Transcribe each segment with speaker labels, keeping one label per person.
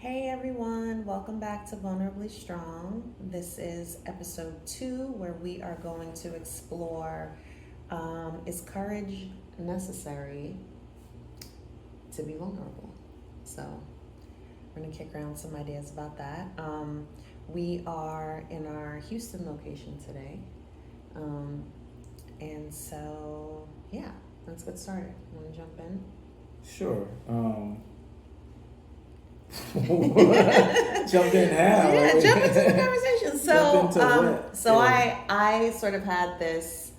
Speaker 1: Hey everyone, welcome back to Vulnerably Strong. This is episode 2 where we are going to explore is courage necessary to be vulnerable? So, we're going to kick around some ideas about that. We are in our Houston location today. And so, yeah, let's get started. You want to jump in?
Speaker 2: Sure. Jump in how?
Speaker 1: Yeah, jump into the conversation. So
Speaker 2: Yeah.
Speaker 1: I sort of had this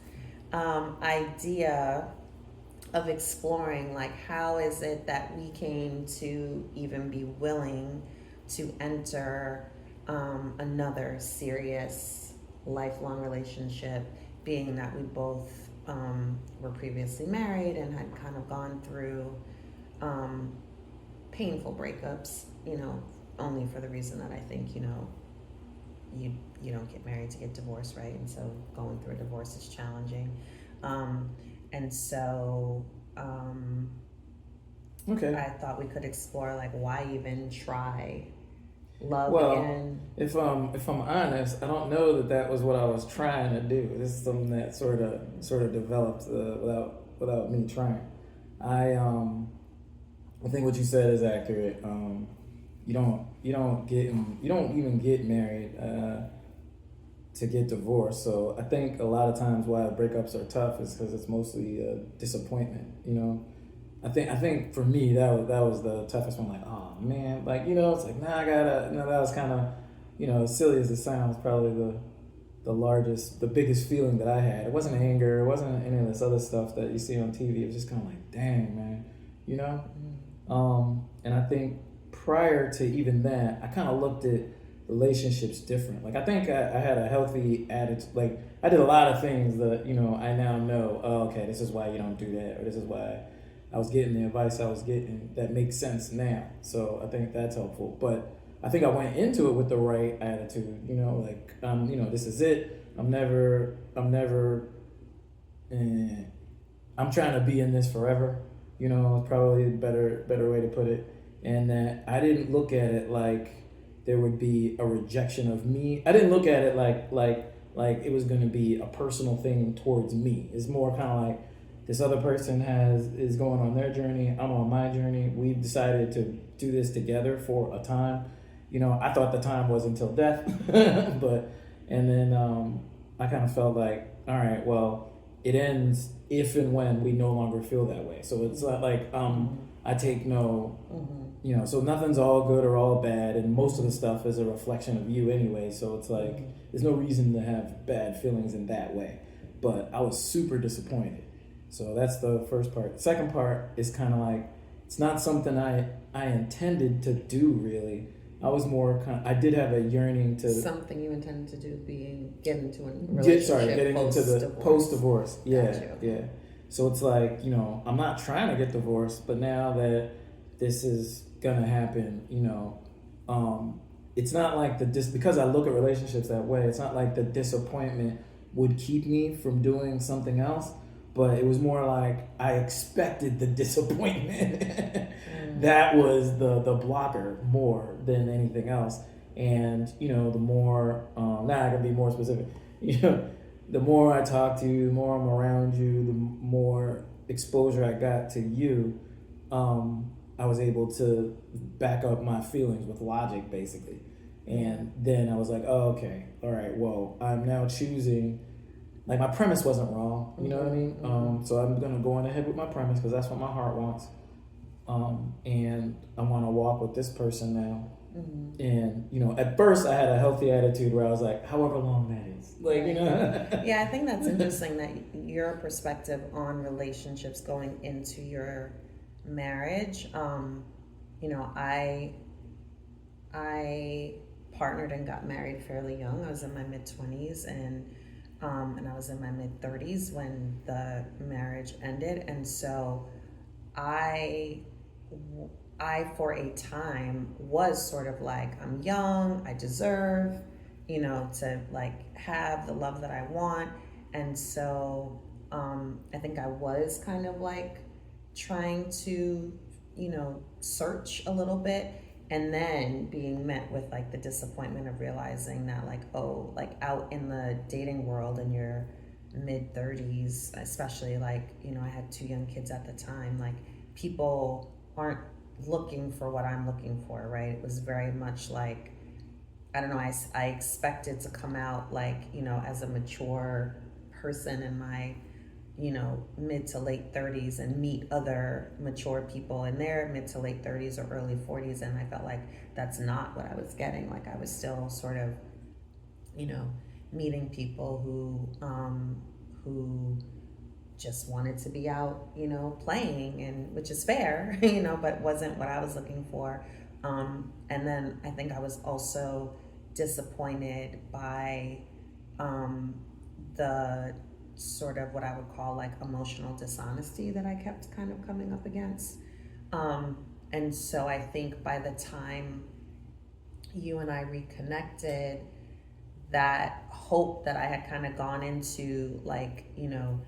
Speaker 1: idea of exploring, like, how is it that we came to even be willing to enter another serious lifelong relationship, being that we both were previously married and had kind of gone through painful breakups, only for the reason that I think, you don't get married to get divorced, right? And so going through a divorce is challenging. And so
Speaker 2: Okay.
Speaker 1: I thought we could explore, like, why even try love
Speaker 2: Well,
Speaker 1: again.
Speaker 2: if I'm honest, I don't know that was what I was trying to do. This is something that sort of developed without me trying. I think what you said is accurate. You don't even get married to get divorced. So I think a lot of times why breakups are tough is because it's mostly disappointment. I think for me that was the toughest one. Like, oh man, like it's like nah, I gotta. That was kind of as silly as it sounds, probably the biggest feeling that I had. It wasn't anger. It wasn't any of this other stuff that you see on TV. It was just kind of like, dang man, you know. And I think prior to even that, I kind of looked at relationships different. Like I think I had a healthy attitude. Like I did a lot of things that I now know. Oh, okay, this is why you don't do that, or this is why I was getting the advice I was getting. That makes sense now. So I think that's helpful. But I think I went into it with the right attitude. This is it. I'm trying to be in this forever. Probably a better way to put it. And that I didn't look at it like there would be a rejection of me. I didn't look at it like it was going to be a personal thing towards me. It's more kind of like this other person is going on their journey. I'm on my journey. We've decided to do this together for a time. I thought the time was until death, and then I kind of felt like, all right, well, it ends if and when we no longer feel that way. So it's not like I take no, so nothing's all good or all bad, and most of the stuff is a reflection of you anyway. So it's like there's no reason to have bad feelings in that way. But I was super disappointed. So that's the first part. The second part is kind of like it's not something I intended to do really. I was more I did have a yearning to
Speaker 1: Something you intended to do being get into a relationship.
Speaker 2: Getting into the post-divorce. Yeah,
Speaker 1: Gotcha.
Speaker 2: yeah. So it's like, I'm not trying to get divorced, but now that this is gonna happen, it's not like because I look at relationships that way, it's not like the disappointment would keep me from doing something else, but it was more like I expected the disappointment. That was the blocker more than anything else. And the more now I can be more specific. The more I talk to you, the more I'm around you, the more exposure I got to you, I was able to back up my feelings with logic, basically. And then I was like, oh, okay, all right, well, I'm now choosing, like my premise wasn't wrong, you know what I mean? So I'm going to go on ahead with my premise because that's what my heart wants. And I want to walk with this person now. And at first I had a healthy attitude where I was like, however long that is,
Speaker 1: Yeah, I think that's interesting that your perspective on relationships going into your marriage. I partnered and got married fairly young. I was in my mid-20s and I was in my mid-30s when the marriage ended, and so I for a time was sort of like, I'm young, I deserve, to like have the love that I want. And so I think I was kind of like trying to, search a little bit. and then being met with like the disappointment of realizing that like, oh, like out in the dating world in your mid 30s, especially, like, you know, I had 2 young kids at the time, like people aren't looking for what I'm looking for, right? It was very much like, I don't know, I expected to come out like, you know, as a mature person in my, you know, mid to late 30s and meet other mature people in their mid to late 30s or early 40s. And I felt like that's not what I was getting. Like I was still sort of, you know, meeting people who just wanted to be out, you know, playing, and which is fair, you know, but wasn't what I was looking for. And then I think I was also disappointed by the sort of what I would call like emotional dishonesty that I kept kind of coming up against. And so I think by the time you and I reconnected, that hope that I had kind of gone into, like, you know,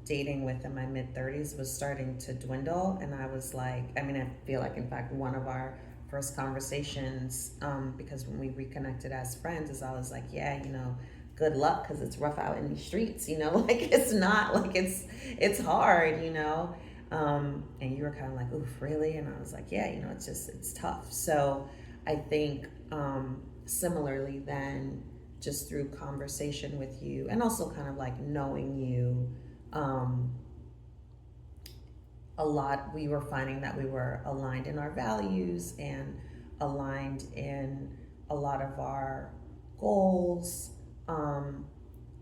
Speaker 1: dating with in my mid 30s was starting to dwindle. And I was like, I mean, I feel like, in fact, one of our first conversations, because when we reconnected as friends, is I was like, yeah, you know, good luck, because it's rough out in the streets, you know, like it's not like it's hard, you know. And you were kind of like, oof, really? And I was like, yeah, you know, it's tough. So I think similarly then, just through conversation with you and also kind of like knowing you, a lot, we were finding that we were aligned in our values and aligned in a lot of our goals.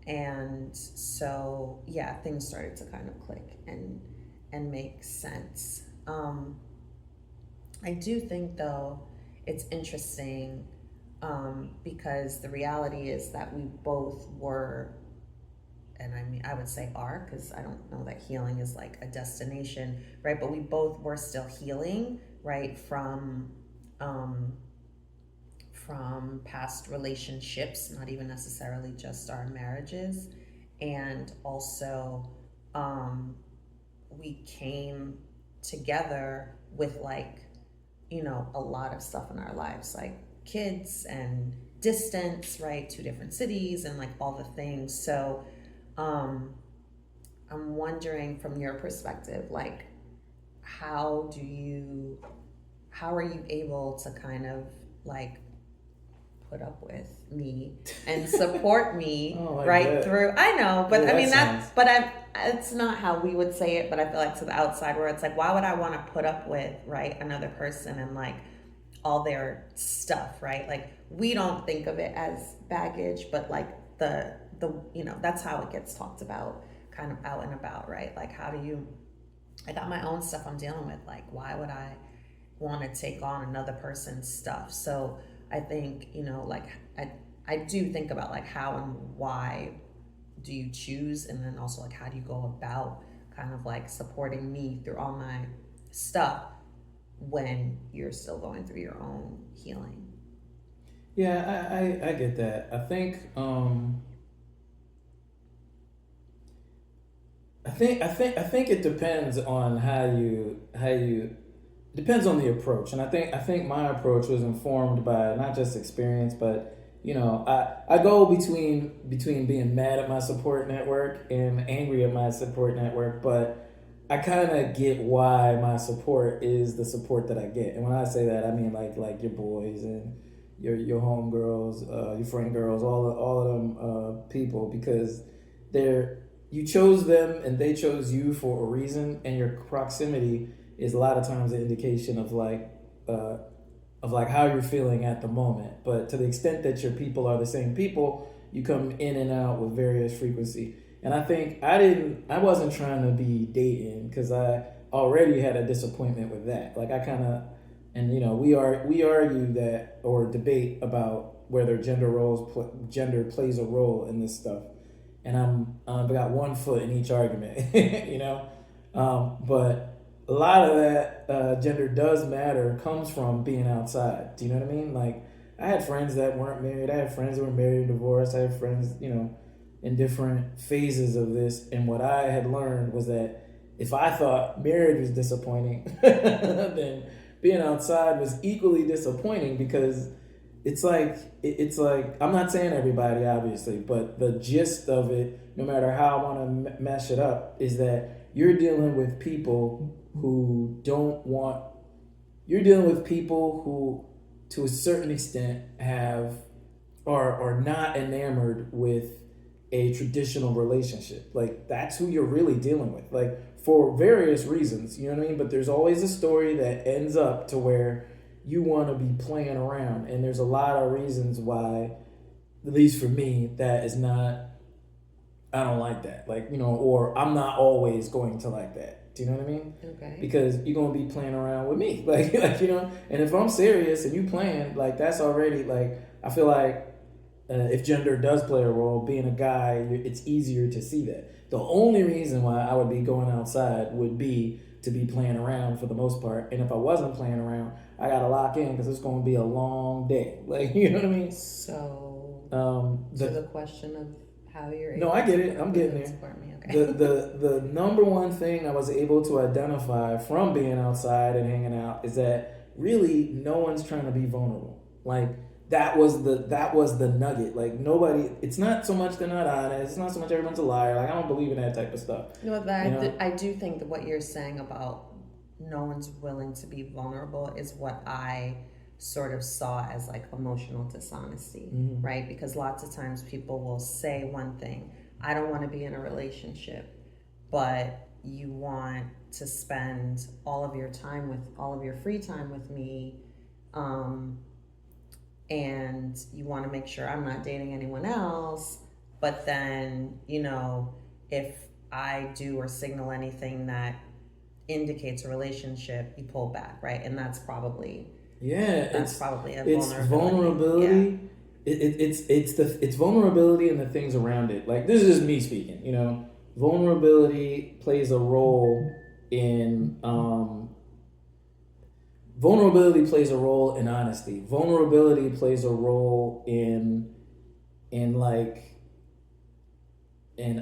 Speaker 1: And so, yeah, things started to kind of click and make sense. I do think, though, it's interesting, because the reality is that we both were, and I mean, I would say are, because I don't know that healing is like a destination, right? But we both were still healing, right, from past relationships, not even necessarily just our marriages. And also, we came together with, like, you know, a lot of stuff in our lives, like kids and distance, right? 2 different cities and like all the things. So I'm wondering from your perspective, like, how are you able to kind of like put up with me and support me right through, I know, but I mean, it's not how we would say it, but I feel like to the outside, where it's like, why would I want to put up with, right, another person and like all their stuff, right? Like, we don't think of it as baggage, but like the you know, that's how it gets talked about kind of out and about, right? Like, I got my own stuff I'm dealing with, like, why would I want to take on another person's stuff? So I think, you know, like, I do think about like how and why do you choose, and then also like how do you go about kind of like supporting me through all my stuff when you're still going through your own healing.
Speaker 2: Yeah, I get that. I think it depends on how you depends on the approach. And I think my approach was informed by not just experience, but, you know, I go between being mad at my support network and angry at my support network, but I kind of get why my support is the support that I get. And when I say that, I mean like your boys and your homegirls, your friend girls, all of them people, because you chose them and they chose you for a reason, and your proximity is a lot of times an indication of how you're feeling at the moment. But to the extent that your people are the same people, you come in and out with various frequency. And I think I wasn't trying to be dating, because I already had a disappointment with that. Like, I kind of, and you know, we argue that, or debate about whether gender plays a role in this stuff. And I've got one foot in each argument, you know. But a lot of that gender does matter comes from being outside. Do you know what I mean? Like, I had friends that weren't married. I had friends that were married and divorced. I had friends, you know, in different phases of this. And what I had learned was that if I thought marriage was disappointing, then being outside was equally disappointing because it's like I'm not saying everybody obviously, but the gist of it, no matter how I want to mesh it up, is that you're dealing with people who you're dealing with people who to a certain extent are not enamored with a traditional relationship. Like that's who you're really dealing with, like for various reasons, you know what I mean? But there's always a story that ends up to where you want to be playing around, and there's a lot of reasons why, at least for me, that is not, I don't like that, like, you know, or I'm not always going to like that. Do you know what I mean?
Speaker 1: Okay.
Speaker 2: Because you're gonna be playing around with me, like you know. And if I'm serious and you playing, like that's already like, I feel like if gender does play a role, being a guy, it's easier to see that. The only reason why I would be going outside would be to be playing around for the most part. And if I wasn't playing around, I gotta lock in because it's gonna be a long day. Like, you know what I mean?
Speaker 1: So, the question of how you're
Speaker 2: no, I get it. I'm getting there.
Speaker 1: Support me. Okay.
Speaker 2: The number one thing I was able to identify from being outside and hanging out is that really no one's trying to be vulnerable. Like that was the nugget. Like nobody. It's not so much they're not honest. It's not so much everyone's a liar. Like I don't believe in that type of stuff.
Speaker 1: No, I do think that what you're saying about no one's willing to be vulnerable is what I sort of saw as like emotional dishonesty, right? Because lots of times people will say one thing, I don't want to be in a relationship, but you want to spend all of your free time with me, and you want to make sure I'm not dating anyone else, but then, you know, if I do or signal anything that indicates a relationship, you pull back, right? And that's probably probably a vulnerability.
Speaker 2: It's vulnerability and the things around it. Like this is just me speaking, you know. Vulnerability plays a role in honesty. Vulnerability plays a role in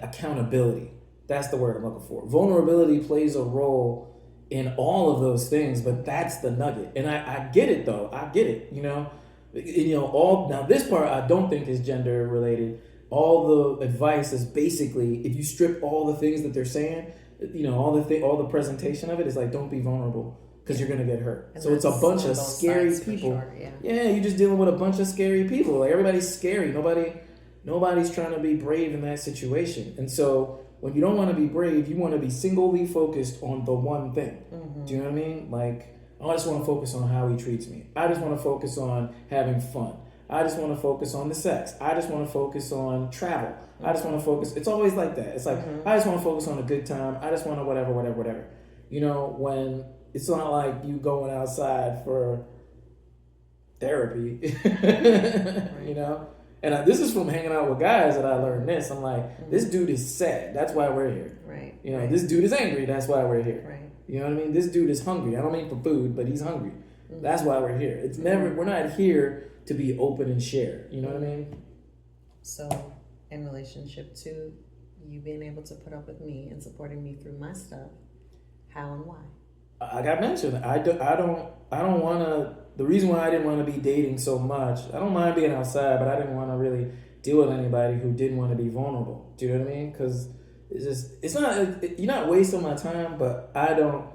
Speaker 2: accountability. That's the word I'm looking for. Vulnerability plays a role in all of those things, but that's the nugget. And I get it though. I get it, you know. Now this part I don't think is gender related. All the advice is basically, if you strip all the things that they're saying, you know, all the presentation of it is like, don't be vulnerable because you're gonna get hurt. And so it's a bunch of scary people. Sure, yeah, you're just dealing with a bunch of scary people. Like everybody's scary. Nobody's trying to be brave in that situation. And so when you don't want to be brave, you want to be singly focused on the one thing. Mm-hmm. Do you know what I mean? Like, I just want to focus on how he treats me. I just want to focus on having fun. I just want to focus on the sex. I just want to focus on travel. Mm-hmm. I just want to focus. It's always like that. It's like, I just want to focus on a good time. I just want to whatever. You know, when it's not like you going outside for therapy, you know? And this is from hanging out with guys that I learned this. I'm like, this dude is sad. That's why we're here.
Speaker 1: Right.
Speaker 2: You know, this dude is angry. That's why we're here.
Speaker 1: Right.
Speaker 2: You know what I mean? This dude is hungry. I don't mean for food, but he's hungry. Mm-hmm. That's why we're here. It's never, we're not here to be open and share. You know what I mean?
Speaker 1: So, in relationship to you being able to put up with me and supporting me through my stuff, how and why?
Speaker 2: I got mentioned. I don't want to. The reason why I didn't want to be dating so much, I don't mind being outside, but I didn't want to really deal with anybody who didn't want to be vulnerable. Do you know what I mean? Because you're not wasting my time, but I don't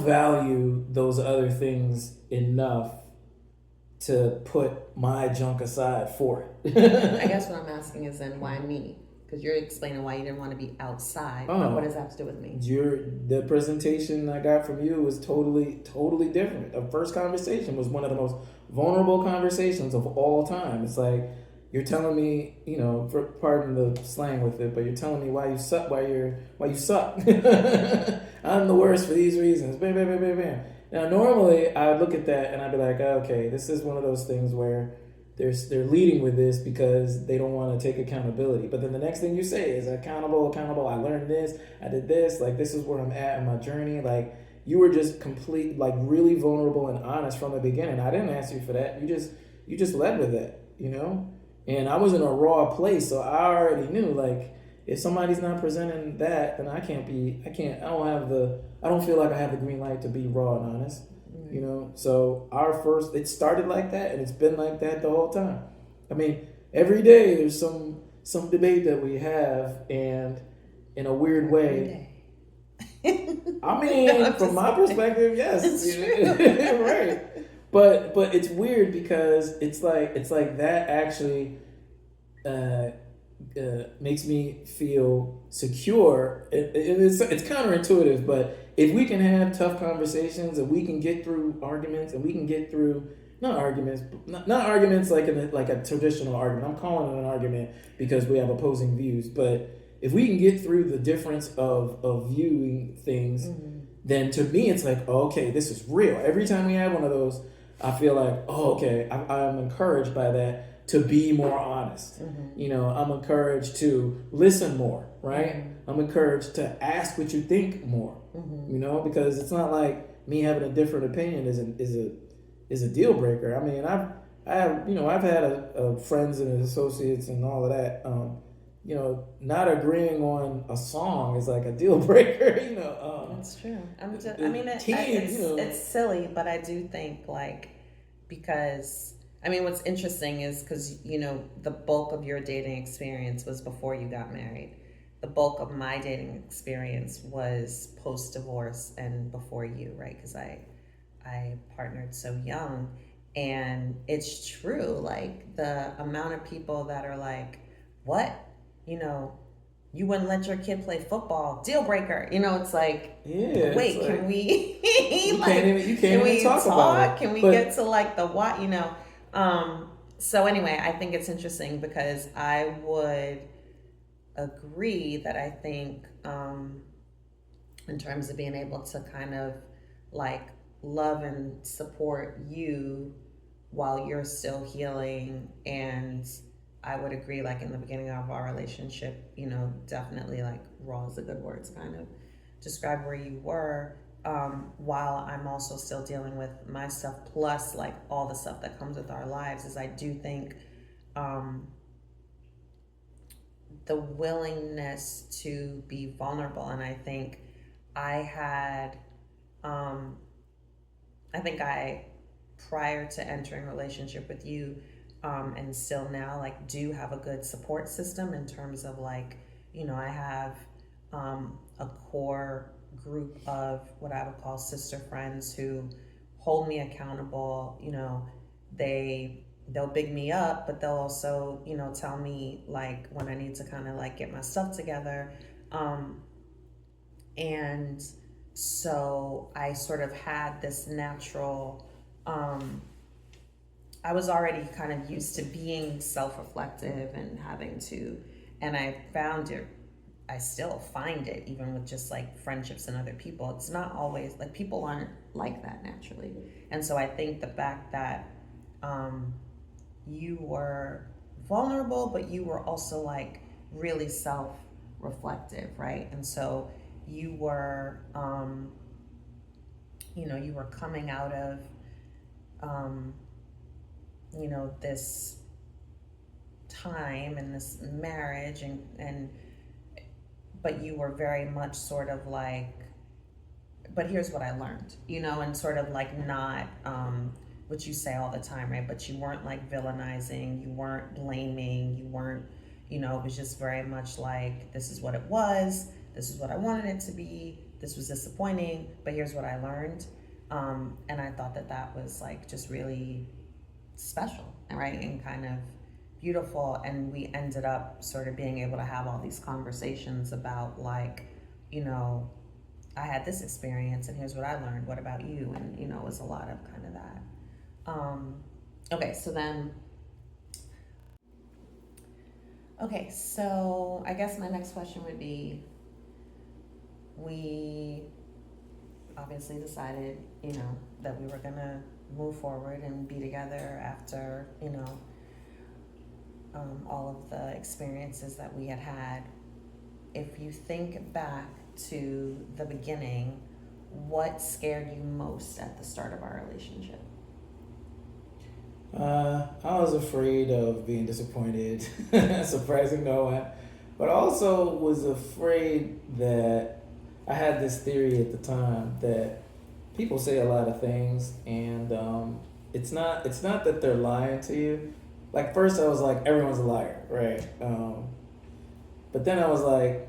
Speaker 2: value those other things enough to put my junk aside for it.
Speaker 1: I guess what I'm asking is then why me? Because you're explaining why you didn't want to be outside. But what does that have to do with me? The presentation I got from you was totally, totally different. The first conversation was one of the most vulnerable conversations of all time. It's like, you're telling me, you know, pardon the slang with it, but you're telling me why you suck. I'm the worst for these reasons. Bam, bam, bam, bam, bam. Now, normally, I would look at that and I'd be like, okay, this is one of those things where they're leading with this because they don't want to take accountability. But then the next thing you say is accountable. I learned this. I did this. Like, this is where I'm at in my journey. Like, you were just really vulnerable and honest from the beginning. I didn't ask you for that. You just led with that, you know? And I was in a raw place, so I already knew, like, if somebody's not presenting that, then I don't feel like I have the green light to be raw and honest.
Speaker 2: You know, so it started like that, and it's been like that the whole time. I mean, every day there's some debate that we have, and in a weird way. I mean, from my perspective, yes,
Speaker 1: it's true.
Speaker 2: right. But it's weird because it's like that actually makes me feel secure. It's counterintuitive, but if we can have tough conversations and we can get through arguments and we can get through not arguments like a traditional argument. I'm calling it an argument because we have opposing views, but if we can get through the difference of viewing things, then to me it's like, oh, okay, this is real. Every time we have one of those, I feel like, oh, okay, I'm encouraged by that to be more honest. You know, I'm encouraged to listen more, right? I'm encouraged to ask what you think more. You know, because it's not like me having a different opinion is a deal breaker. I mean, I've had friends and associates and all of that. You know, not agreeing on a song is like a deal breaker. You know,
Speaker 1: that's true. It's silly, but I do think because what's interesting is because the bulk of your dating experience was before you got married. The bulk of my dating experience was post-divorce and before you, right? Because I partnered so young, and it's true. Like the amount of people that are like, "What? You wouldn't let your kid play football? Deal breaker." It's like,
Speaker 2: yeah.
Speaker 1: Wait, can we?
Speaker 2: You can't even talk about it.
Speaker 1: Can we get to the what? So anyway, I think it's interesting because I would agree that I think in terms of being able to kind of love and support you while you're still healing, and I would agree in the beginning of our relationship, definitely raw is a good word to kind of describe where you were, while I'm also still dealing with my stuff plus all the stuff that comes with our lives. Is I do think the willingness to be vulnerable. And I think I prior to entering a relationship with you, and still now, do have a good support system in terms of I have a core group of what I would call sister friends who hold me accountable. They'll big me up, but they'll also, tell me when I need to kind of get my stuff together. And so I sort of had this natural, I was already kind of used to being self-reflective and and I found it, I still find it even with just friendships and other people. It's not always people aren't like that naturally. And so I think the fact that, you were vulnerable, but you were also really self-reflective, right? And so you were, you were coming out of, this time and this marriage but you were very much sort of but here's what I learned, and sort of not, what you say all the time, right? But you weren't villainizing, you weren't blaming, you weren't, it was just very much this is what it was, this is what I wanted it to be, this was disappointing, but here's what I learned. And I thought that was just really special, right? And kind of beautiful. And we ended up sort of being able to have all these conversations about I had this experience and here's what I learned. What about you? And, it was a lot of kind of that. Okay, so I guess my next question would be, we obviously decided, that we were gonna move forward and be together after, all of the experiences that we had. If you think back to the beginning, what scared you most at the start of our relationship?
Speaker 2: I was afraid of being disappointed, surprising no one, but also was afraid that I had this theory at the time that people say a lot of things, and it's not that they're lying to you. Like first I was like, everyone's a liar, right? But then I was like,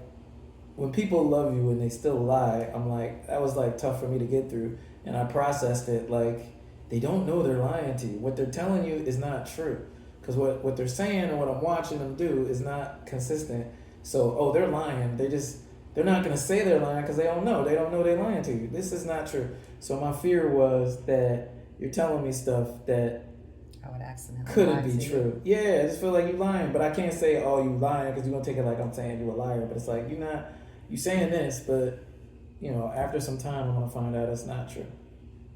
Speaker 2: when people love you and they still lie, I'm like, that was like tough for me to get through, and I processed it like they don't know they're lying to you. What they're telling you is not true, because what they're saying and what I'm watching them do is not consistent. So they're lying. They're not gonna say they're lying because they don't know. They don't know they're lying to you. This is not true. So my fear was that you're telling me stuff that
Speaker 1: I would accidentally
Speaker 2: couldn't
Speaker 1: lie
Speaker 2: be
Speaker 1: to you.
Speaker 2: true. Yeah, I just feel like you lying, but I can't say, "Oh, you lying," because you're gonna take it like I'm saying you a liar. But it's like you're not. You saying this, but after some time, I'm gonna find out it's not true.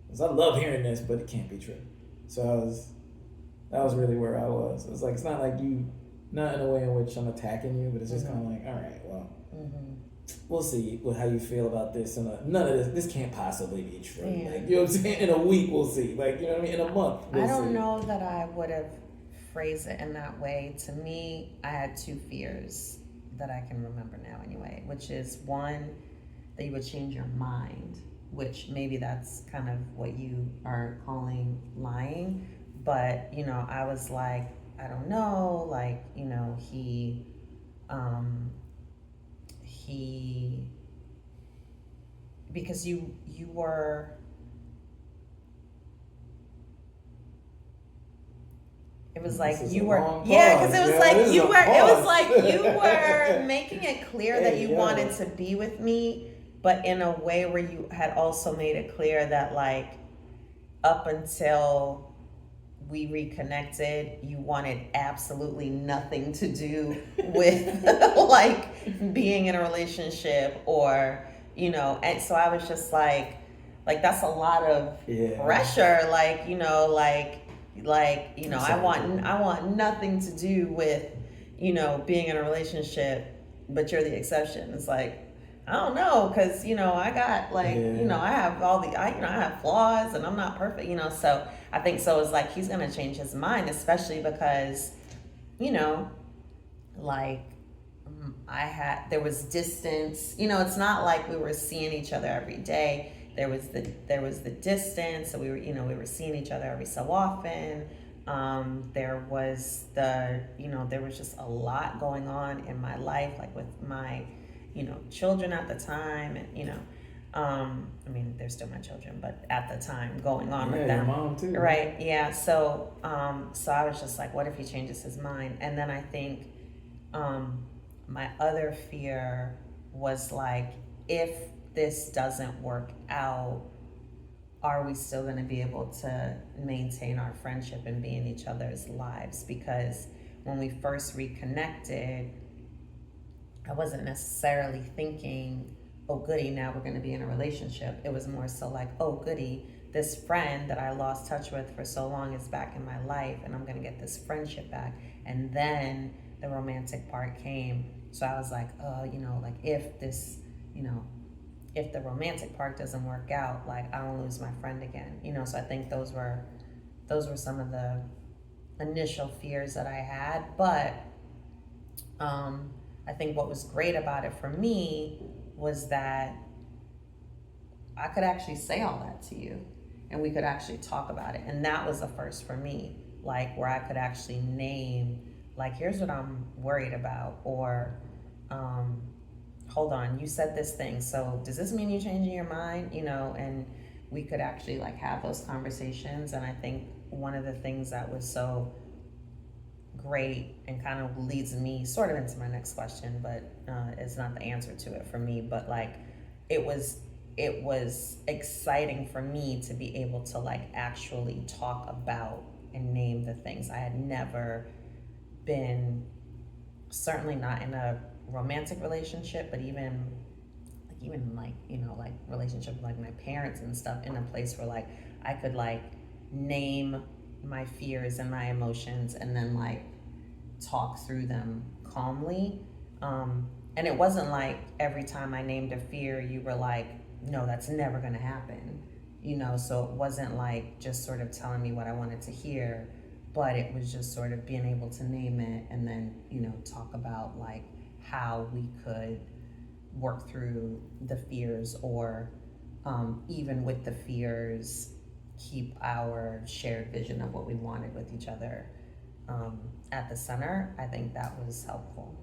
Speaker 2: Because I love hearing this, but it can't be true. So that was really where I was. It was like it's not like you, not in a way in which I'm attacking you, but it's just kind of like, all right, well, we'll see how you feel about this, and none of this can't possibly be true.
Speaker 1: Yeah.
Speaker 2: Like, you know what I'm saying? In a week, we'll see. Like, you know what I mean? In a month, we'll
Speaker 1: I don't
Speaker 2: see.
Speaker 1: know that I would have phrased it in that way. To me, I had two fears that I can remember now anyway, which is one, that you would change your mind, which maybe that's kind of what you are calling lying. But, I was like, I don't know, like, he because you were, it was like you were, because it was like you were, it was like you were making it clear that you wanted to be with me, but in a way where you had also made it clear that, like, up until we reconnected, you wanted absolutely nothing to do with like being in a relationship, or and so I was just like that's a lot of pressure, I want nothing to do with being in a relationship, but you're the exception. It's like, I don't know, because I got I have I have flaws and I'm not perfect, so I think so it's like he's gonna change his mind, especially because like there was distance. It's not like we were seeing each other every day. There was the distance, so we were seeing each other every so often. There was there was just a lot going on in my life, like with my children at the time, and I mean, they're still my children, but at the time going on with them,
Speaker 2: your mom too,
Speaker 1: right? Yeah. So so I was just like, what if he changes his mind? And then I think my other fear was like, if this doesn't work out, are we still going to be able to maintain our friendship and be in each other's lives? Because when we first reconnected, I wasn't necessarily thinking, oh goody, now we're going to be in a relationship. It was more so like, oh goody, this friend that I lost touch with for so long is back in my life, and I'm going to get this friendship back. And then the romantic part came. So I was like, like if this, if the romantic part doesn't work out, like I don't lose my friend again, So I think those were some of the initial fears that I had. But I think what was great about it for me was that I could actually say all that to you, and we could actually talk about it. And that was the first for me, like where I could actually name, like, here's what I'm worried about, or hold on, you said this thing, so does this mean you're changing your mind? And we could actually like have those conversations. And I think one of the things that was so great and kind of leads me sort of into my next question, but it's not the answer to it for me, but like it was exciting for me to be able to like actually talk about and name the things. I had never been, certainly not in a romantic relationship, but even like like relationship with like my parents and stuff, in a place where like I could like name my fears and my emotions and then like talk through them calmly. And it wasn't like every time I named a fear you were like, no, that's never gonna happen, so it wasn't like just sort of telling me what I wanted to hear, but it was just sort of being able to name it and then talk about like how we could work through the fears, or even with the fears, keep our shared vision of what we wanted with each other at the center. I think that was helpful.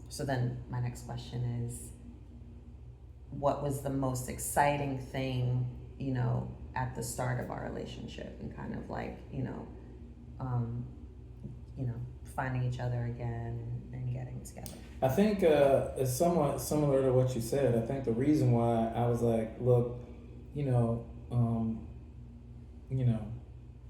Speaker 1: So then my next question is, what was the most exciting thing, at the start of our relationship, and kind of like, finding each other again and getting together?
Speaker 2: I think it's somewhat similar to what you said. I think the reason why I was like, look,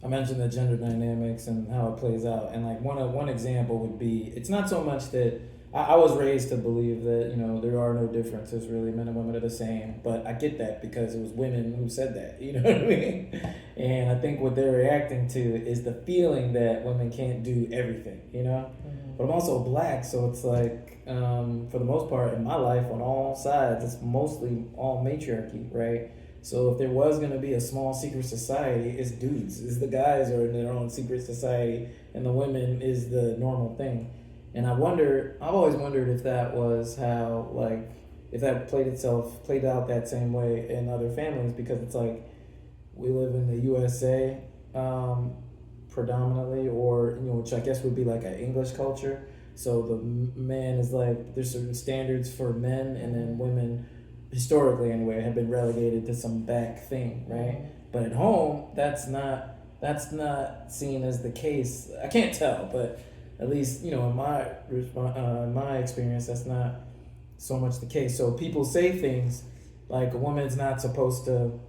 Speaker 2: I mentioned the gender dynamics and how it plays out, and like one example would be, it's not so much that I was raised to believe that there are no differences really, men and women are the same, but I get that because it was women who said that, you know what I mean? And I think what they're reacting to is the feeling that women can't do everything, But I'm also black, so it's like for the most part in my life on all sides, it's mostly all matriarchy, right? So if there was going to be a small secret society, it's dudes. It's the guys are in their own secret society, and the women is the normal thing. And I've always wondered if that was how, like, if that played out that same way in other families, because it's like, we live in the USA predominantly, or, which I guess would be like an English culture. So the man is like, there's certain standards for men, and then women, historically anyway, have been relegated to some back thing, right? But at home, that's not seen as the case. I can't tell, but at least, in my experience, that's not so much the case. So people say things like a woman's not supposed to,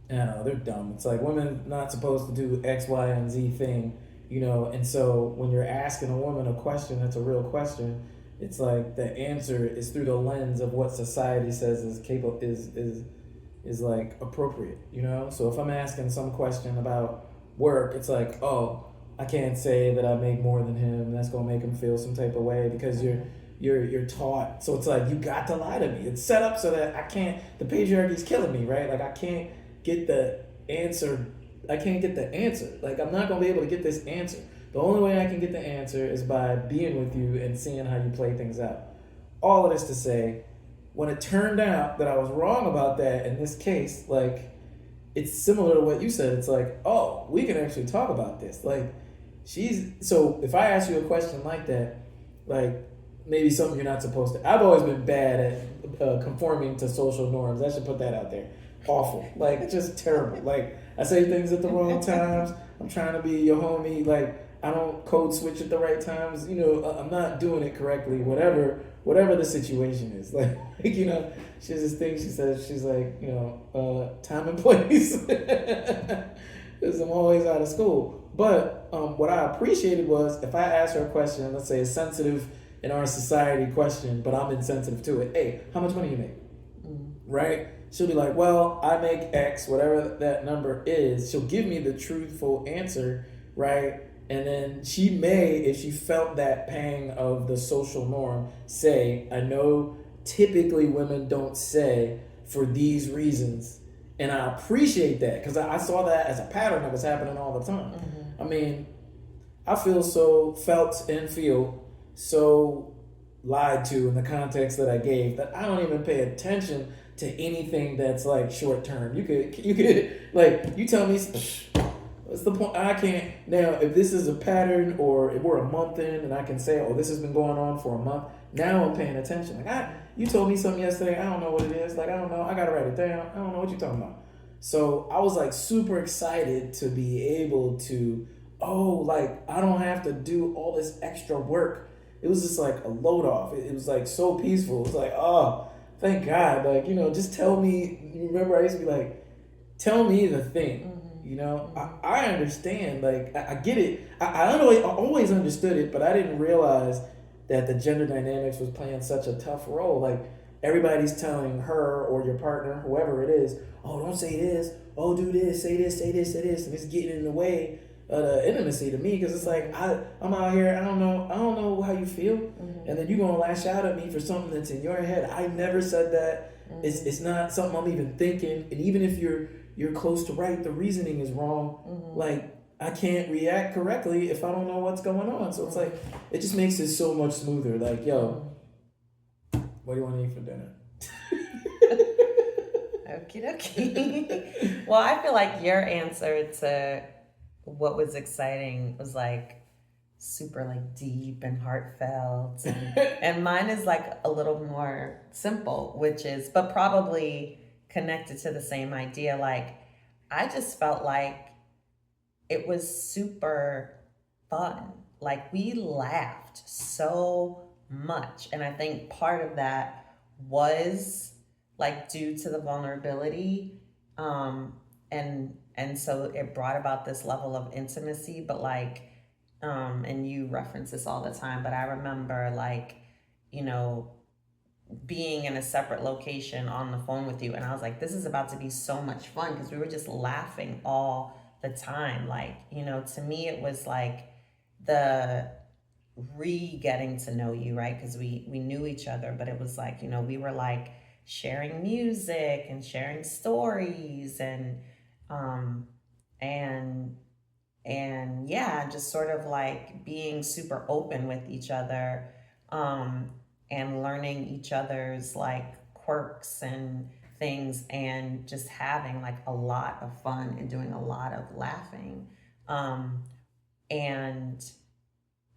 Speaker 2: I don't know, they're dumb. It's like women not supposed to do X, Y, and Z thing, and so when you're asking a woman a question that's a real question, it's like the answer is through the lens of what society says is capable, is like appropriate, So if I'm asking some question about work, it's like, oh, I can't say that I make more than him, and that's gonna make him feel some type of way because you're taught. So it's like, you got to lie to me. It's set up so that I can't. The patriarchy's killing me, right? Like I can't get the answer. Like I'm not gonna be able to get this answer. The only way I can get the answer is by being with you and seeing how you play things out. All of this to say, when it turned out that I was wrong about that in this case, like, it's similar to what you said. It's like, oh, we can actually talk about this. Like, so if I ask you a question like that, like maybe something you're not supposed to. I've always been bad at conforming to social norms. I should put that out there. Awful. Like, just terrible. Like, I say things at the wrong times. I'm trying to be your homie. Like, I don't code switch at the right times. I'm not doing it correctly. Whatever the situation is. Like, she has this thing she says. She's like, time and place. Because I'm always out of school. But what I appreciated was, if I asked her a question, let's say a sensitive in our society question, but I'm insensitive to it. Hey, how much money you make? Right? She'll be like, well, I make X, whatever that number is. She'll give me the truthful answer, right? And then she may, if she felt that pang of the social norm, say, I know typically women don't say for these reasons. And I appreciate that because I saw that as a pattern that was happening all the time. I mean, I feel so lied to in the context that I gave that I don't even pay attention to anything that's like short term. You could like, you tell me, what's the point? I can't. Now, if this is a pattern or if we're a month in and I can say, oh, this has been going on for a month, now I'm paying attention. Like, you told me something yesterday, I don't know what it is. Like, I don't know, I gotta write it down. I don't know what you're talking about. So I was like super excited to be able to, I don't have to do all this extra work. It was just like a load off. It was like so peaceful. It was like, oh, thank God. Like, just tell me. You remember I used to be like, tell me the thing. I understand. Like, I get it. I always understood it, but I didn't realize that the gender dynamics was playing such a tough role. Like, everybody's telling her or your partner, whoever it is, oh, don't say this. Oh, do this, say this, say this, say this. And it's getting in the way of the intimacy to me because it's like, I'm out here, I don't know how you feel. And then you're going to lash out at me for something that's in your head. I never said that. It's not something I'm even thinking. And even if you're close to right, the reasoning is wrong. Like, I can't react correctly if I don't know what's going on. So it's like, it just makes it so much smoother. Like, yo, what do you want to eat for dinner?
Speaker 1: Okie dokie. Well, I feel like your answer to what was exciting was like super like deep and heartfelt, and mine is like a little more simple, which is but probably connected to the same idea. Like I just felt like it was super fun. Like we laughed so much. And I think part of that was like due to the vulnerability. And so it brought about this level of intimacy, but like and you reference this all the time, but I remember like, you know, being in a separate location on the phone with you, and I was like, this is about to be so much fun because we were just laughing all the time. Like, you know, to me it was like the getting to know you, right? Because we knew each other, but it was like, you know, we were like sharing music and sharing stories um and and yeah, just sort of like being super open with each other, um, and learning each other's like quirks and things, and just having like a lot of fun and doing a lot of laughing. Um, and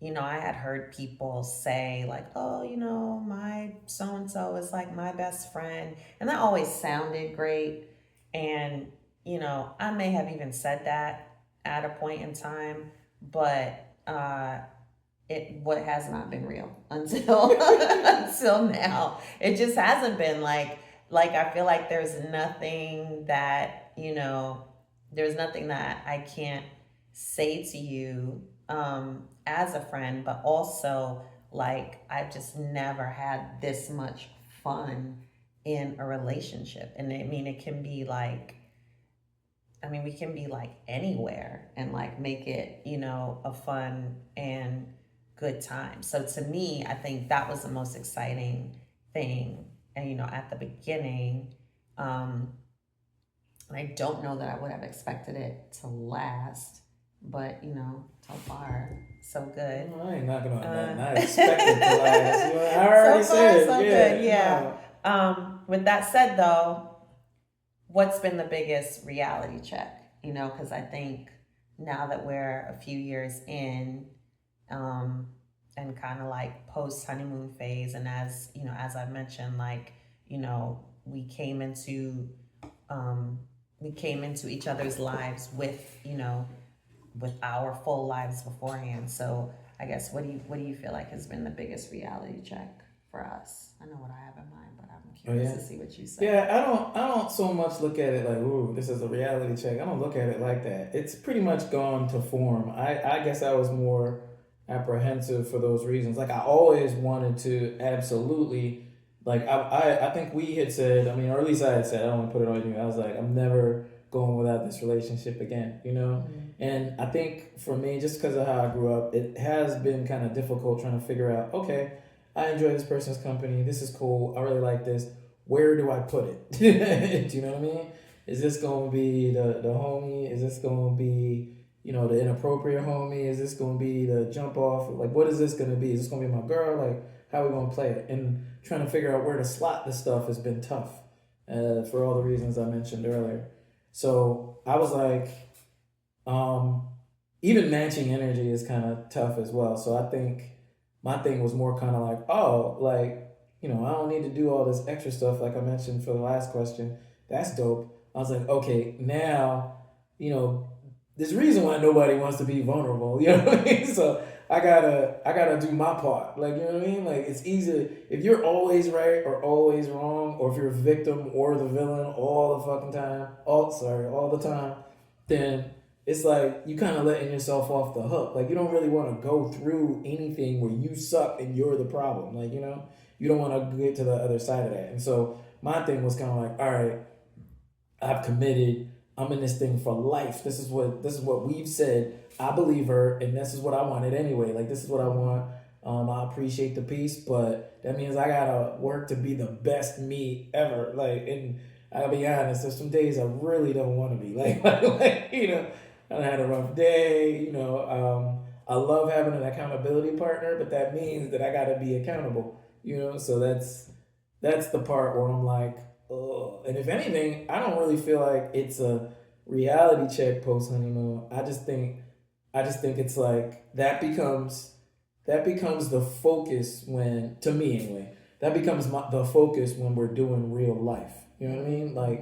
Speaker 1: you know, I had heard people say like, "Oh, you know, my so and so is like my best friend," and that always sounded great. And you know, I may have even said that at a point in time, but it what has not been real until until now. It just hasn't been like I feel like there's nothing that there's nothing that I can't say to you as a friend, but also like I've just never had this much fun in a relationship. And I mean, it can be like, I mean, we can be like anywhere and like make it, a fun and good time. So to me, I think that was the most exciting thing. And, at the beginning, um, and I don't know that I would have expected it to last, but, so far, so good.
Speaker 2: I ain't knocking on that. I expect it to last. I already
Speaker 1: so far,
Speaker 2: said
Speaker 1: so
Speaker 2: yeah,
Speaker 1: good, yeah.
Speaker 2: no.
Speaker 1: With that said, though, what's been the biggest reality check? Because I think now that we're a few years in, and kind of like post honeymoon phase, and as I mentioned, like, we came into each other's lives with with our full lives beforehand. So I guess what do you feel like has been the biggest reality check for us? I know what I have in mind, but I'm curious to see what you say.
Speaker 2: Yeah, I don't so much look at it like, ooh, this is a reality check. I don't look at it like that. It's pretty much gone to form. I guess I was more apprehensive for those reasons. Like I always wanted to absolutely, like I think we had said, I mean, or at least I had said, I don't want to put it on you. I was like, I'm never going without this relationship again,
Speaker 1: Mm-hmm.
Speaker 2: And I think for me, just because of how I grew up, it has been kind of difficult trying to figure out, okay, I enjoy this person's company. This is cool. I really like this. Where do I put it? Do you know what I mean? Is this going to be the homie? Is this going to be, the inappropriate homie? Is this going to be the jump off? Like, what is this going to be? Is this going to be my girl? Like, how are we going to play it? And trying to figure out where to slot this stuff has been tough for all the reasons I mentioned earlier. So I was like, even matching energy is kind of tough as well. So I think my thing was more kind of like, oh, like, I don't need to do all this extra stuff like I mentioned for the last question. That's dope. I was like, okay, now, there's a reason why nobody wants to be vulnerable. You know what I mean? So I gotta do my part. Like, you know what I mean? Like, it's easy if you're always right or always wrong, or if you're a victim or the villain all the fucking time, all the time, then it's like you kind of letting yourself off the hook. Like, you don't really want to go through anything where you suck and you're the problem. Like, you don't want to get to the other side of that. And so my thing was kind of like, all right, I've committed. I'm in this thing for life. This is what we've said. I believe her, and this is what I wanted anyway. Like, this is what I want. I appreciate the peace, but that means I gotta work to be the best me ever. Like, and I'll be honest, there's some days I really don't want to be. Like I had a rough day. I love having an accountability partner, but that means that I gotta be accountable. So that's the part where I'm like, ugh. And if anything, I don't really feel like it's a reality check post honeymoon. I just think it's like that becomes the focus when, to me anyway, that becomes the focus when we're doing real life. You know what I mean? Like,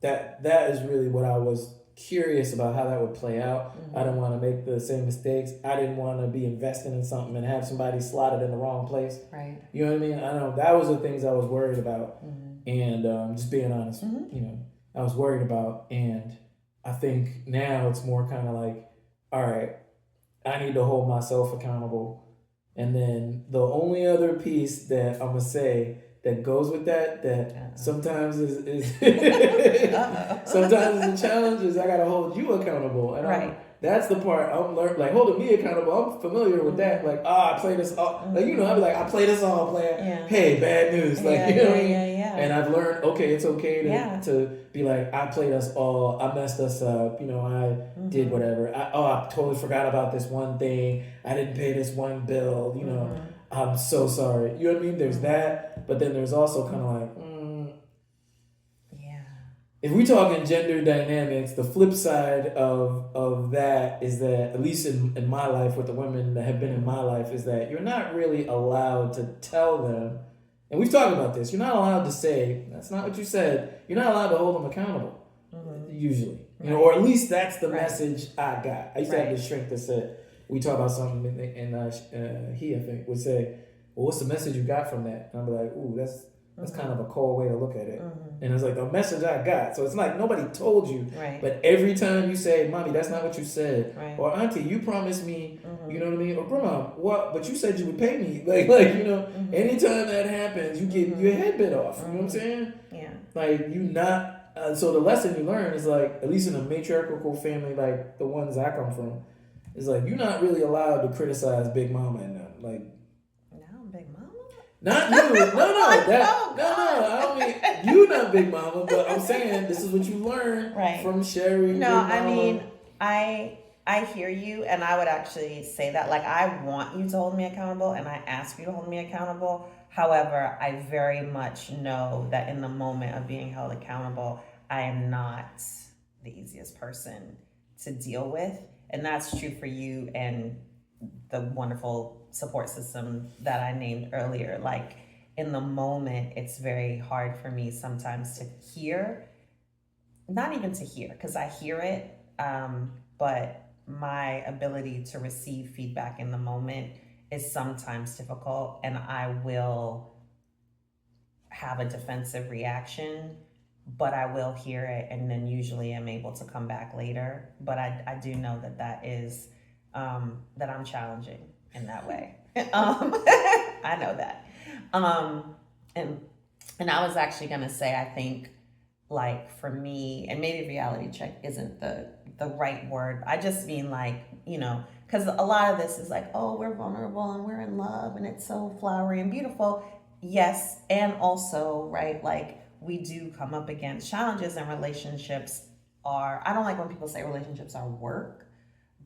Speaker 2: that is really what I was curious about, how that would play out. I didn't want to make the same mistakes. I didn't want to be investing in something and have somebody slotted in the wrong place.
Speaker 1: Right.
Speaker 2: You know what I mean? I know that was the things I was worried about. And just being honest, you know, I was worried about. And I think now it's more kind of like, all right, I need to hold myself accountable. And then the only other piece that I'm going to say that goes with that sometimes is sometimes it's a challenge, is I got to hold you accountable. And that's the part I'm learning, like holding me accountable. I'm familiar with that. Like, I play this all. Like, you know, I'd be like, I play this all playing.
Speaker 1: Yeah.
Speaker 2: Hey, bad news. Like, you know what I mean?
Speaker 1: Yeah.
Speaker 2: And I've learned, okay, it's okay to be like, I played us all. I messed us up. You know, I did whatever. I totally forgot about this one thing. I didn't pay this one bill. You know, I'm so sorry. You know what I mean? There's that. But then there's also kind of like, if we talk in gender dynamics, the flip side of that is that, at least in my life, with the women that have been in my life, is that you're not really allowed to tell them, and we've talked about this, you're not allowed to say, that's not what you said. You're not allowed to hold them accountable, usually. You know, or at least that's the message I got. I used to have this shrink that said, we talk about something, and he, I think, would say, well, what's the message you got from that? And I'd be like, ooh, that's kind of a cold way to look at it. And it's like the message I got. So it's like nobody told you.
Speaker 1: Right.
Speaker 2: But every time you say, Mommy, that's not what you said.
Speaker 1: Right.
Speaker 2: Or Auntie, you promised me, you know what I mean? Or Grandma, what? But you said you would pay me. Like you know, anytime that happens, you get your head bit off. You know what I'm saying?
Speaker 1: Yeah.
Speaker 2: Like you not. So the lesson you learn is like, at least in a matriarchal family like the ones I come from, is like you're not really allowed to criticize Big Mama and them. Like,
Speaker 1: Big Mama?
Speaker 2: Not you. No. I don't mean you, not Big Mama. But I'm saying this is what you learned from Sherry.
Speaker 1: No, I mean, I hear you, and I would actually say that. Like, I want you to hold me accountable, and I ask you to hold me accountable. However, I very much know that in the moment of being held accountable, I am not the easiest person to deal with, and that's true for you and the wonderful support system that I named earlier. Like, in the moment, it's very hard for me sometimes to hear, not even to hear, because I hear it, but my ability to receive feedback in the moment is sometimes difficult, and I will have a defensive reaction, but I will hear it, and then usually I'm able to come back later. But I do know that is that I'm challenging in that way. I know that. And I was actually gonna say, I think, like, for me, and maybe reality check isn't the right word. I just mean, like, you know, because a lot of this is like, oh, we're vulnerable and we're in love and it's so flowery and beautiful. Yes, and also, right, like, we do come up against challenges, and relationships are, I don't like when people say relationships are work,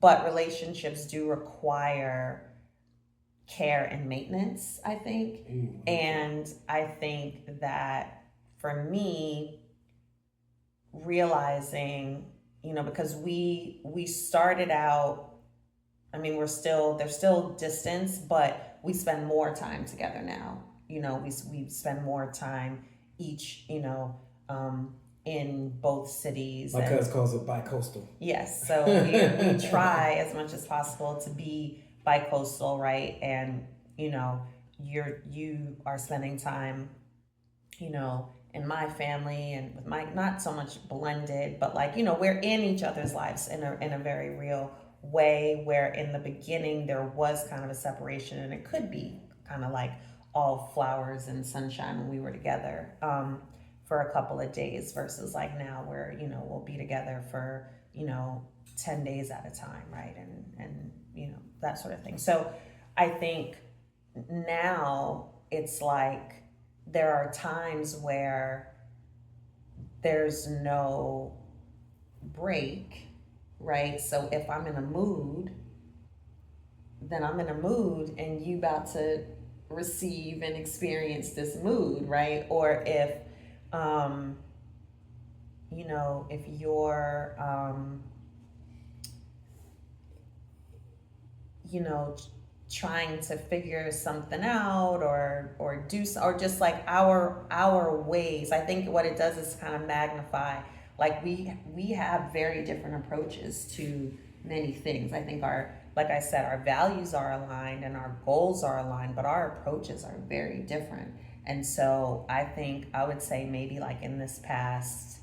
Speaker 1: but relationships do require care and maintenance, I think. And I think that for me, realizing, you know, because we started out, I mean, there's still distance, but we spend more time together now. You know, we spend more time each, you know, in both cities.
Speaker 2: My cousin calls it bi-coastal.
Speaker 1: Yes, so we try as much as possible to be bi-coastal, right? And, you know, you are spending time, you know, in my family and with my, not so much blended, but, like, you know, we're in each other's lives in a very real way, where in the beginning there was kind of a separation, and it could be kind of like all flowers and sunshine when we were together for a couple of days, versus like now where, you know, we'll be together for, you know, 10 days at a time, right? And you know, that sort of thing. So I think now it's like there are times where there's no break, right? So if I'm in a mood, then I'm in a mood, and you about to receive and experience this mood, right? Or if, if you're, you know, trying to figure something out or do or just like our ways. I think what it does is kind of magnify, like we have very different approaches to many things. I think like I said, our values are aligned and our goals are aligned, but our approaches are very different. And so I think I would say maybe like in this past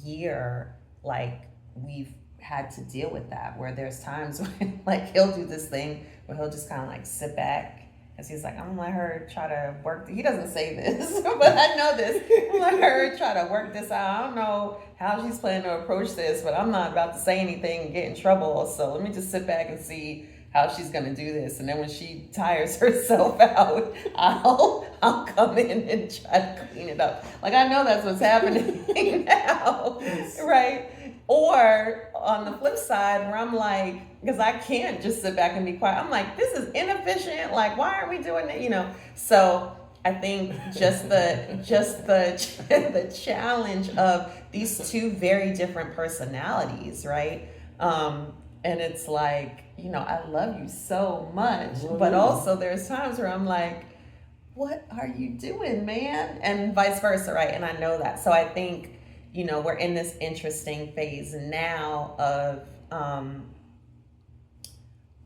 Speaker 1: year, like we've had to deal with that, where there's times when like he'll do this thing where he'll just kind of like sit back because he's like, I'm gonna let her try to work. He doesn't say this, but I know this. I'm gonna let her try to work this out. I don't know how she's planning to approach this, but I'm not about to say anything and get in trouble. So let me just sit back and see how she's gonna do this. And then when she tires herself out, I'll come in and try to clean it up. Like I know that's what's happening now, right? Or on the flip side, where I'm like, because I can't just sit back and be quiet. I'm like, this is inefficient. Like, why aren't we doing it? So I think just the the challenge of these two very different personalities, right? And it's like, I love you so much, but also there's times where I'm like, what are you doing, man? And vice versa, right? And I know that. So I think, we're in this interesting phase now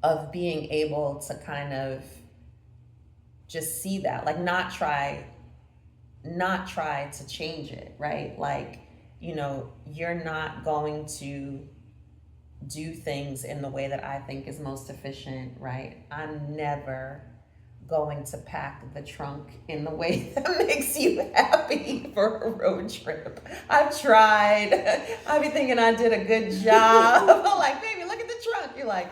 Speaker 1: of being able to kind of just see that, like not try to change it, right? Like, you're not going to do things in the way that I think is most efficient, right? I'm never going to pack the trunk in the way that makes you happy for a road trip. I've tried. I be thinking I did a good job. I'm like, baby, look at the trunk. You're like,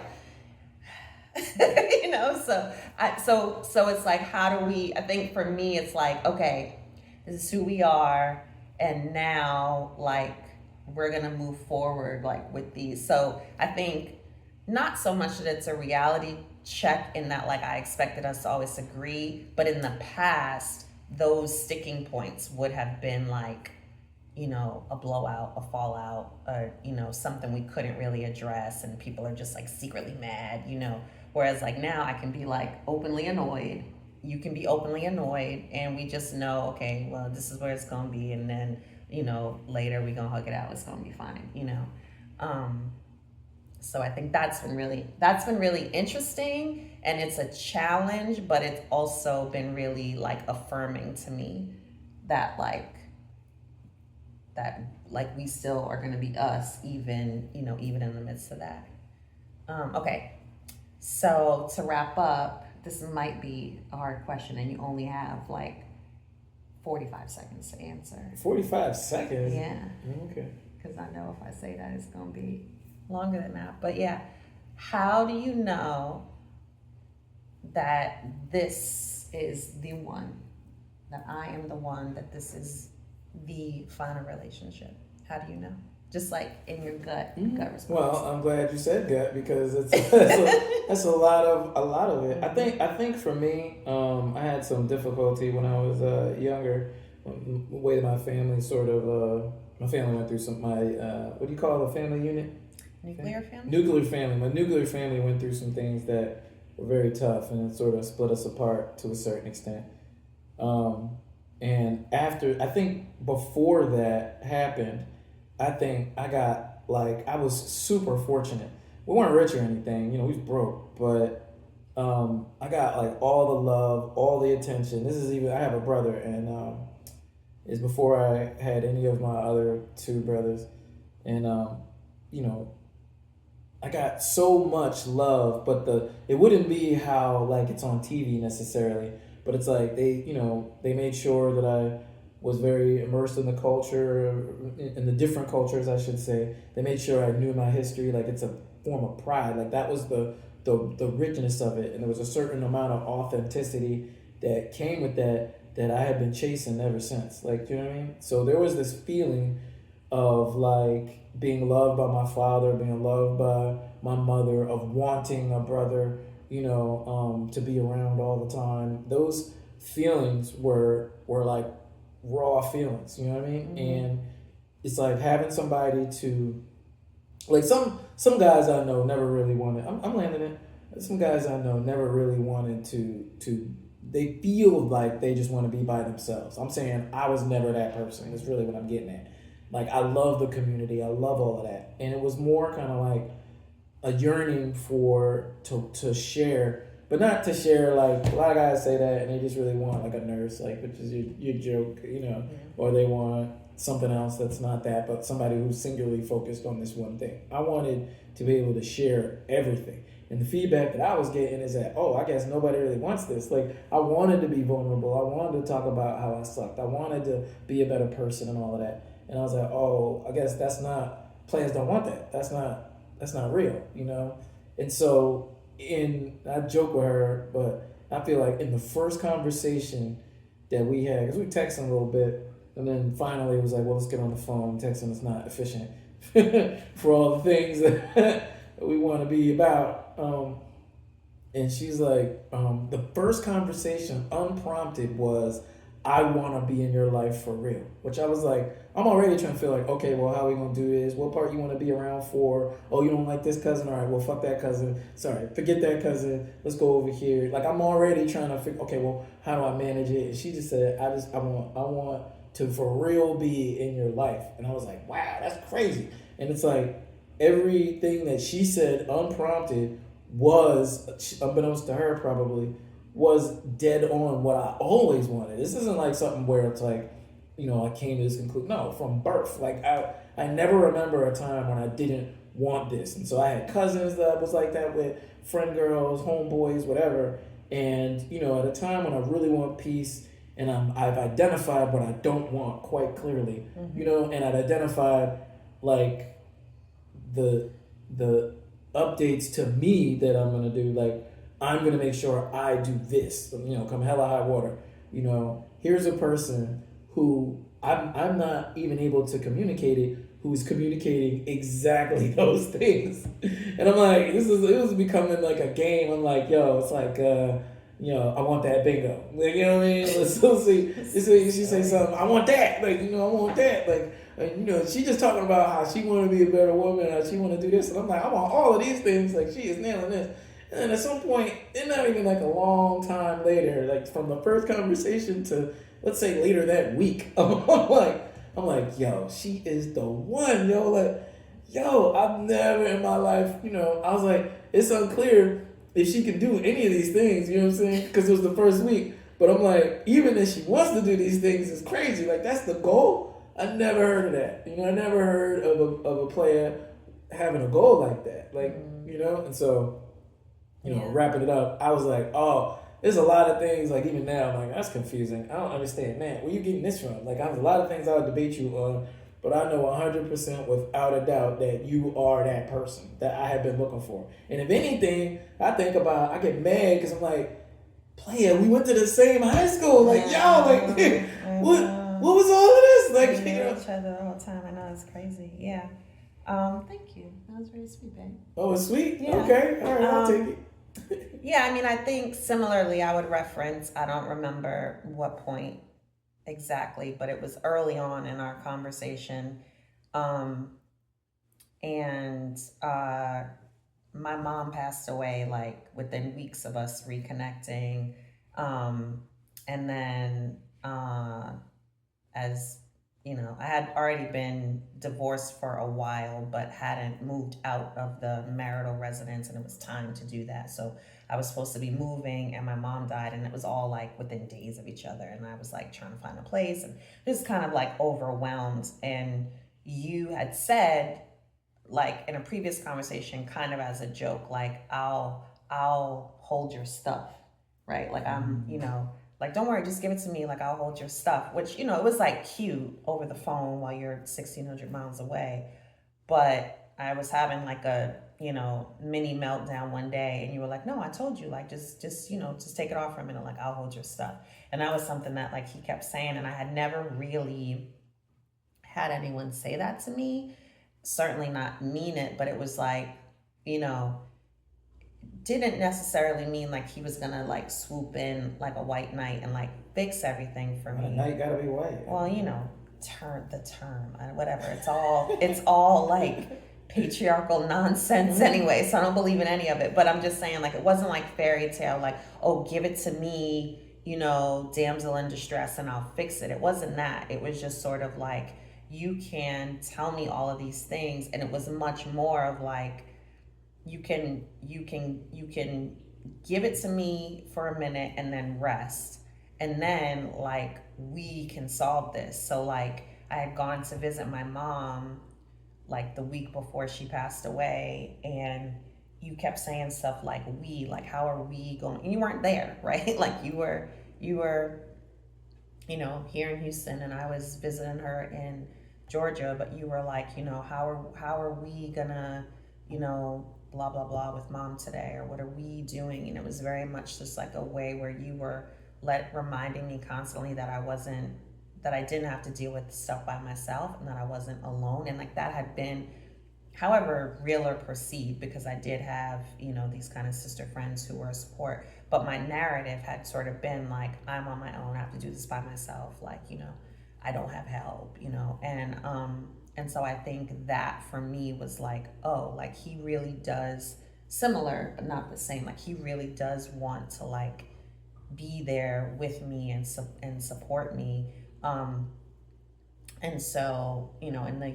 Speaker 1: so it's like, how do we, I think for me, it's like, okay, this is who we are. And now like, we're going to move forward like with these. So I think not so much that it's a reality check in that like I expected us to always agree, but in the past those sticking points would have been like, a blowout, a fallout, something we couldn't really address and people are just like secretly mad, whereas like now I can be like openly annoyed, you can be openly annoyed, and we just know, okay, well, this is where it's gonna be, and then later we gonna hug it out, it's gonna be fine. So I think that's been really interesting, and it's a challenge, but it's also been really like affirming to me that we still are going to be us, even in the midst of that. Okay, so to wrap up, this might be a hard question, and you only have like 45 seconds to answer.
Speaker 2: 45 seconds?
Speaker 1: Yeah.
Speaker 2: Okay.
Speaker 1: Because I know if I say that, it's going to be longer than that. But yeah, how do you know that this is the one, that I am the one, that this is the final relationship? How do you know? Just like in your gut response.
Speaker 2: Well, I'm glad you said gut, because that's a lot of it. I think for me, I had some difficulty when I was younger. The way my family my family went through what do you call a family unit?
Speaker 1: Nuclear family?
Speaker 2: Nuclear family. My nuclear family went through some things that were very tough, and it sort of split us apart to a certain extent. And I think before that happened, I think I was super fortunate. We weren't rich or anything, we was broke, but I got like all the love, all the attention. I have a brother, and it's before I had any of my other two brothers, and I got so much love, but it wouldn't be how like it's on TV necessarily, but it's like they made sure that I was very immersed in the culture, in the different cultures, I should say. They made sure I knew my history, like it's a form of pride. Like that was the richness of it, and there was a certain amount of authenticity that came with that I had been chasing ever since. Like, you know what I mean? So there was this feeling of like being loved by my father, being loved by my mother, of wanting a brother, to be around all the time. Those feelings were like raw feelings, you know what I mean? And it's like having somebody to, like, some guys I know never really wanted. I'm landing it. Some guys I know never really wanted to. They feel like they just want to be by themselves. I'm saying I was never that person. Is really what I'm getting at. Like, I love the community. I love all of that, and it was more kind of like a yearning to share, but not to share. Like, a lot of guys say that, and they just really want like a nurse, like, which is your joke, or they want something else that's not that, but somebody who's singularly focused on this one thing. I wanted to be able to share everything. And the feedback that I was getting is that, I guess nobody really wants this. Like, I wanted to be vulnerable. I wanted to talk about how I sucked. I wanted to be a better person and all of that. And I was like, I guess that's not, players don't want that. That's not real, And so, I joke with her, but I feel like in the first conversation that we had, because we texted a little bit, and then finally it was like, well, let's get on the phone. Texting is not efficient for all the things that we want to be about. And she's like, the first conversation unprompted was, I want to be in your life for real. Which I was like, I'm already trying to feel like, okay, well, how are we going to do this? What part you want to be around for? Oh, you don't like this cousin? All right, well, fuck that cousin. Sorry, forget that cousin. Let's go over here. Like, I'm already trying to figure, okay, well, how do I manage it? And she just said, I want to for real be in your life. And I was like, wow, that's crazy. And it's like, everything that she said unprompted was, unbeknownst to her probably, was dead on what I always wanted. This isn't like something where it's like, I came to this conclusion. No, from birth. Like, I never remember a time when I didn't want this. And so I had cousins that was like that with, friend girls, homeboys, whatever. And, at a time when I really want peace, and I've identified what I don't want quite clearly, and I've identified like the updates to me that I'm gonna do. Like, I'm gonna make sure I do this. Come hella high water. Here's a person who I'm not even able to communicate it, who's communicating exactly those things. And I'm like, it was becoming like a game. I'm like, it's like, I want that bingo. Like, you know what I mean? Let's see. She say something, I want that. Like, I want that. Like, she just talking about how she want to be a better woman, how she want to do this. And I'm like, I want all of these things. Like, she is nailing this. And then at some point, it's not even like a long time later, like from the first conversation to, let's say, later that week, I'm like, yo, she is the one, yo. Like, I've never in my life, I was like, it's unclear if she can do any of these things, you know what I'm saying? Because it was the first week. But I'm like, even if she wants to do these things, it's crazy. Like, that's the goal. I never heard of that. I never heard of a player having a goal like that. Like, and so, wrapping it up, I was like, there's a lot of things, like, even now, I'm like, that's confusing. I don't understand, man, where you getting this from? Like, I have a lot of things I would debate you on, but I know 100% without a doubt that you are that person that I have been looking for. And if anything, I get mad because I'm like, player, we went to the same high school. Like, what was all of this? Like,
Speaker 1: we know each other all the time. I know, it's crazy. Yeah. Thank you. That was very sweet, babe.
Speaker 2: Oh, it's sweet?
Speaker 1: Yeah.
Speaker 2: Okay. All right, I'll take it.
Speaker 1: Yeah, I mean, I think similarly, I would reference, I don't remember what point exactly, but it was early on in our conversation. And my mom passed away like within weeks of us reconnecting. And then as I had already been divorced for a while, but hadn't moved out of the marital residence, and it was time to do that. So I was supposed to be moving, and my mom died, and it was all like within days of each other. And I was like trying to find a place, and just kind of like overwhelmed. And you had said, like in a previous conversation, kind of as a joke, like I'll hold your stuff, right? Like I'm, like, don't worry, just give it to me. Like, I'll hold your stuff, which, it was like cute over the phone while you're 1,600 miles away. But I was having like a, mini meltdown one day, and you were like, no, I told you, like, just take it off for a minute. Like, I'll hold your stuff. And that was something that like he kept saying. And I had never really had anyone say that to me. Certainly not mean it, but it was like, didn't necessarily mean like he was gonna like swoop in like a white knight and like fix everything for me.
Speaker 2: A knight gotta be white.
Speaker 1: Well, you know, whatever. It's all like patriarchal nonsense anyway. So I don't believe in any of it. But I'm just saying, like, it wasn't like fairy tale, like, oh, give it to me, you know, damsel in distress, and I'll fix it. It wasn't that. It was just sort of like, you can tell me all of these things, and it was much more of like, you can give it to me for a minute and then rest, and then like we can solve this. So like I had gone to visit my mom like the week before she passed away, and you kept saying stuff like we, like how are we going, and you weren't there, right? Like you were you know, here in Houston, and I was visiting her in Georgia, but you were like, you know, how are we gonna, you know, blah blah blah with mom today, or what are we doing? And it was very much just like a way where you were reminding me constantly that I didn't have to deal with stuff by myself, and that I wasn't alone. And like that had been, however real or perceived, because I did have, you know, these kind of sister friends who were a support, but my narrative had sort of been like, I'm on my own, I have to do this by myself, like, you know, I don't have help, you know. And so I think that for me was like, oh, like he really does, similar but not the same, like he really does want to like be there with me and support me. And so, you know, in the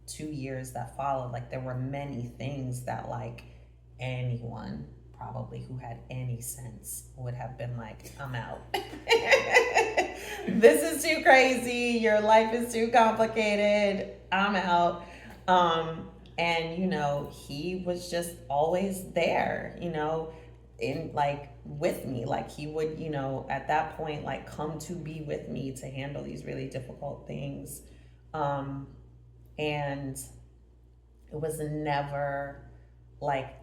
Speaker 1: 2 years that followed, like there were many things that like anyone probably who had any sense would have been like, I'm out. This is too crazy. Your life is too complicated. I'm out. And you know, he was just always there, you know, in like with me. Like he would, you know, at that point, like come to be with me to handle these really difficult things. And it was never like,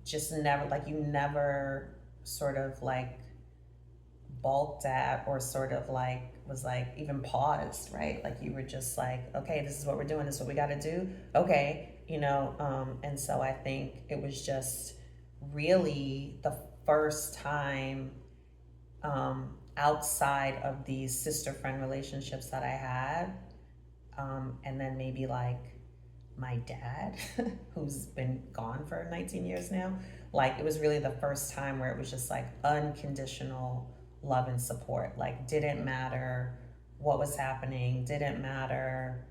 Speaker 1: just never, like you never sort of like balked at, or sort of like was like even paused, right? Like you were just like, okay, this is what we're doing, this is what we got to do, okay, you know. And so I think it was just really the first time outside of these sister friend relationships that I had, and then maybe like my dad, who's been gone for 19 years now, like it was really the first time where it was just like unconditional love and support. Like didn't matter what was happening, didn't matter,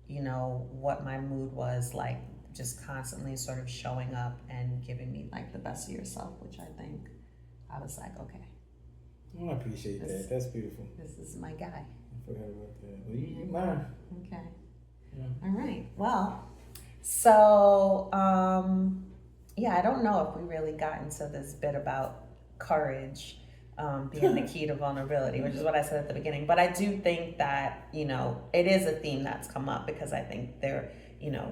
Speaker 1: you know, what my mood was, like just constantly sort of showing up and giving me like the best of yourself, which I think I was like, okay.
Speaker 2: I appreciate that. That's beautiful.
Speaker 1: This is my guy.
Speaker 2: I forgot about that. Well, you mine.
Speaker 1: Okay.
Speaker 2: Yeah.
Speaker 1: All right. Well, so yeah, I don't know if we really got into this bit about courage being the key to vulnerability, which is what I said at the beginning. But I do think that, you know, it is a theme that's come up, because I think there, you know,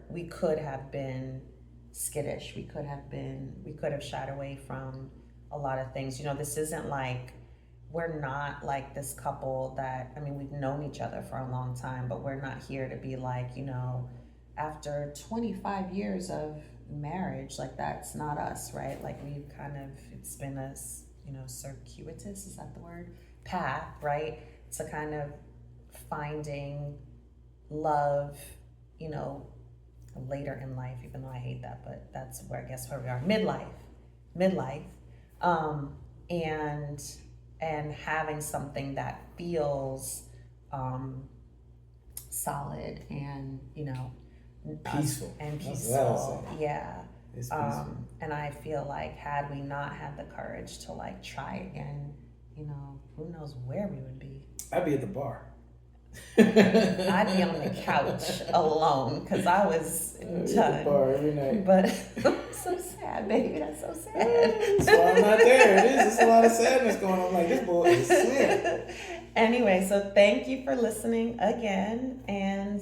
Speaker 1: we could have been skittish. We could have shied away from a lot of things. You know, this isn't like, we're not like this couple that, I mean, we've known each other for a long time, but we're not here to be like, you know, after 25 years of marriage, like that's not us, right? Like we've kind of, it's been a, you know, circuitous, is that the word? Path, right? To kind of finding love, you know, later in life, even though I hate that, but that's where I guess where we are, midlife, and having something that feels solid and, you know,
Speaker 2: peaceful.
Speaker 1: And peaceful, yeah.
Speaker 2: It's peaceful.
Speaker 1: And I feel like had we not had the courage to like try again, you know, who knows where we would be.
Speaker 2: I'd be at the bar.
Speaker 1: I'd be on the couch alone, because I was done.
Speaker 2: At the bar every night.
Speaker 1: But so sad, baby. That's so sad.
Speaker 2: That's why I'm not there. There's a lot of sadness going on. Like, this boy is sad.
Speaker 1: Anyway, so thank you for listening again, and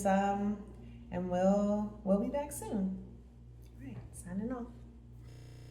Speaker 1: we'll be back soon. All right, signing off.